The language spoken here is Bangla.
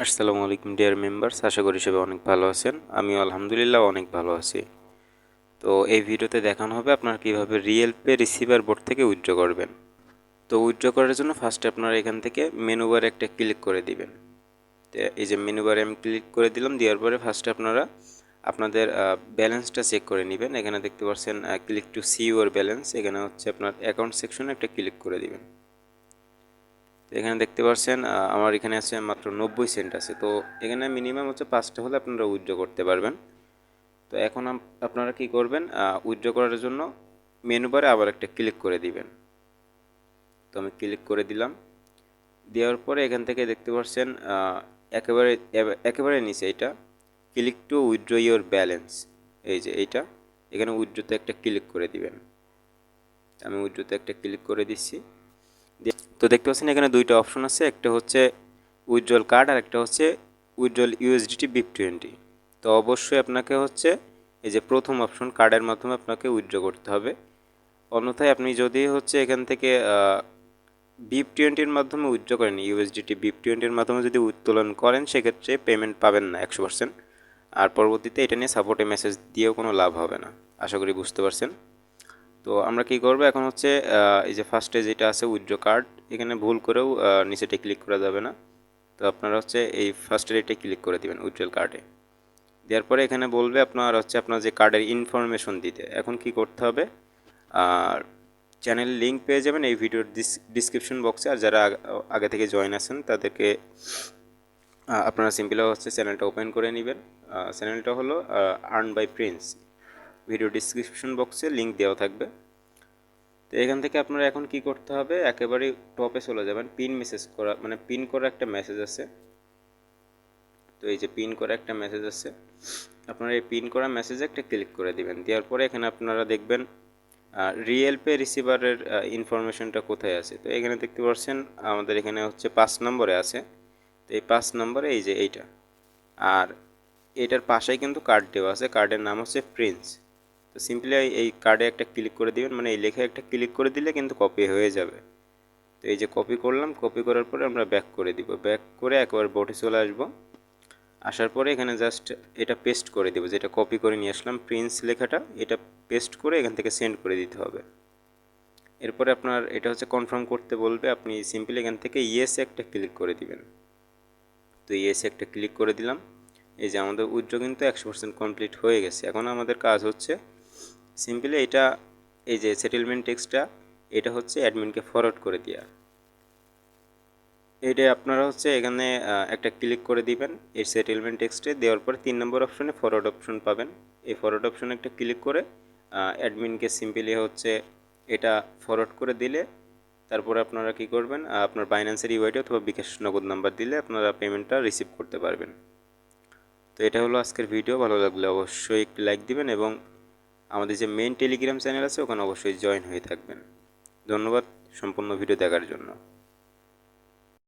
আসসালামু আলাইকুম ডিয়ার মেম্বার্স, আশা করি সবাই অনেক ভালো আছেন। আমিও আলহামদুলিল্লাহ অনেক ভালো আছি। তো এই ভিডিওতে দেখানো হবে আপনারা কীভাবে রিয়েল পে রিসিভার বোর্ড থেকে উইথড্র করবেন। তো উইথড্র করার জন্য ফার্স্টে আপনারা এখান থেকে মেনু বারে একটা ক্লিক করে দিবেন। তো এই যে মেনু বারে আমি ক্লিক করে দিলাম, দেওয়ার পরে ফার্স্টে আপনারা আপনাদের ব্যালেন্সটা চেক করে নেবেন। এখানে দেখতে পাচ্ছেন click to see your balance, এখানে হচ্ছে আপনার অ্যাকাউন্ট সেকশনে একটা ক্লিক করে দিবেন। এখানে দেখতে পাচ্ছেন আমার এখানে আছে মাত্র 90 সেন্ট আছে। তো এখানে মিনিমাম হচ্ছে 5টা হলে আপনারা উইথড্র করতে পারবেন। তো এখন আপনারা কি করবেন, উইথড্র করার জন্য মেনু বারে আবার একটা ক্লিক করে দিবেন। তো আমি ক্লিক করে দিলাম, দেওয়ার পরে এখান থেকে দেখতে পাচ্ছেন একেবারে একেবারে নিচে এটা click to withdraw your balance, এই যে এইটা এখানে উইথড্রতে একটা ক্লিক করে দিবেন। আমি উইথড্রতে একটা ক্লিক করে দিচ্ছি। তো দেখতে পাচ্ছেন এখানে দুইটা অপশন আছে, একটা হচ্ছে উইথড্রল কার্ড আর একটা হচ্ছে উইথড্রল ইউএসডিটি BIP20। তো অবশ্যই আপনাকে হচ্ছে এই যে প্রথম অপশন কার্ডের মাধ্যমে আপনাকে উইথড্র করতে হবে। অন্যথায় আপনি যদি হচ্ছে এখান থেকে BIP20-র মাধ্যমে উইথড্র করেন, ইউএসডিটি BIP20-র মাধ্যমে যদি উত্তোলন করেন, সেক্ষেত্রে পেমেন্ট পাবেন না 100%। আর পরবর্তীতে এটা নিয়ে সাপোর্টে মেসেজ দিয়েও কোনো লাভ হবে না। আশা করি বুঝতে পারছেন। তো আমরা কি করব এখন হচ্ছে এই যে ফার্স্টে যেটা আছে উইথড্র কার্ড, এখানে ভুল করেও নিচেটা ক্লিক করা যাবে না। তো আপনারা হচ্ছে এই ফার্স্টের এটা ক্লিক করে দিবেন উইথড্রল কার্ডে। দেওয়ার পরে এখানে বলবে আপনার হচ্ছে আপনার যে কার্ডের ইনফরমেশন দিতে। এখন কি করতে হবে, আর চ্যানেল লিঙ্ক পেয়ে যাবেন এই ভিডিওর ডিসক্রিপশন বক্সে। আর যারা আগে থেকে জয়েন আছেন তাদেরকে আপনারা সিম্পলি হচ্ছে চ্যানেলটা ওপেন করে নেবেন। চ্যানেলটা হলো earn by prince, video description বক্সে লিঙ্ক দেওয়া থাকবে। তো এখান থেকে আপনারা এখন কি করতে হবে, একেবারে টপে চলে যাবেন, পিন মেসেজ করা মানে পিন করা একটা মেসেজ আছে। তো এই যে পিন করা একটা মেসেজ আছে, আপনারা এই পিন করা মেসেজে একটা ক্লিক করে দিবেন। দেওয়ার পরে এখানে আপনারা দেখবেন রিয়েল পে রিসিভারের ইনফরমেশনটা কোথায় আছে। তো এখানে দেখতে পাচ্ছেন আমাদের এখানে হচ্ছে 5 নম্বরে আছে। তো এই 5 নম্বরে এই যে এইটা, আর এটার পাশেই কিন্তু কার্ড দেওয়া আছে, কার্ডের নাম হচ্ছে প্রিন্স। তো সিম্পলি এই কার্ডে একটা ক্লিক করে দিবেন, মানে এই লেখা একটা ক্লিক করে দিলে কিন্তু কপি হয়ে যাবে। তো এই যে কপি করলাম, কপি করার পরে আমরা ব্যাক করে দিব, ব্যাক করে একবার বোটে চলে আসবো। আসার পরে এখানে জাস্ট এটা পেস্ট করে দেবো, যেটা কপি করে নিয়ে আসলাম প্রিন্স লেখাটা, এটা পেস্ট করে এখান থেকে সেন্ড করে দিতে হবে। এরপরে আপনার এটা হচ্ছে কনফার্ম করতে বলবে, আপনি সিম্পলি এখান থেকে ইয়েসে একটা ক্লিক করে দিবেন। তো ইয়েসে একটা ক্লিক করে দিলাম। এই যে আমাদের উইথড্র কিন্তু 100% কমপ্লিট হয়ে গেছে। এখন আমাদের কাজ হচ্ছে সিম্পলি এটা এই যে সেটেলমেন্ট টেক্সটটা, এটা হচ্ছে অ্যাডমিনকে ফরওয়ার্ড করে দেওয়া। এটা আপনারা হচ্ছে এখানে একটা ক্লিক করে দিবেন এই সেটেলমেন্ট টেক্সটে। দেওয়ার পরে 3 নম্বর অপশনে ফরওয়ার্ড অপশন পাবেন। এই ফরওয়ার্ড অপশনে একটা ক্লিক করে অ্যাডমিনকে সিম্পলি হচ্ছে এটা ফরওয়ার্ড করে দিলে, তারপরে আপনারা কি করবেন, আপনার বাইন্যান্সের ইউআইডি অথবা বিকাশ নগদ নাম্বার দিলে আপনারা পেমেন্টটা রিসিভ করতে পারবেন। তো এটা হলো আজকের ভিডিও। ভালো লাগলে অবশ্যই একটি লাইক দিবেন এবং আমাদের যে মেইন টেলিগ্রাম চ্যানেল আছে ওখানে অবশ্যই জয়েন হয়ে থাকবেন। ধন্যবাদ সম্পূর্ণ ভিডিও দেখার জন্য।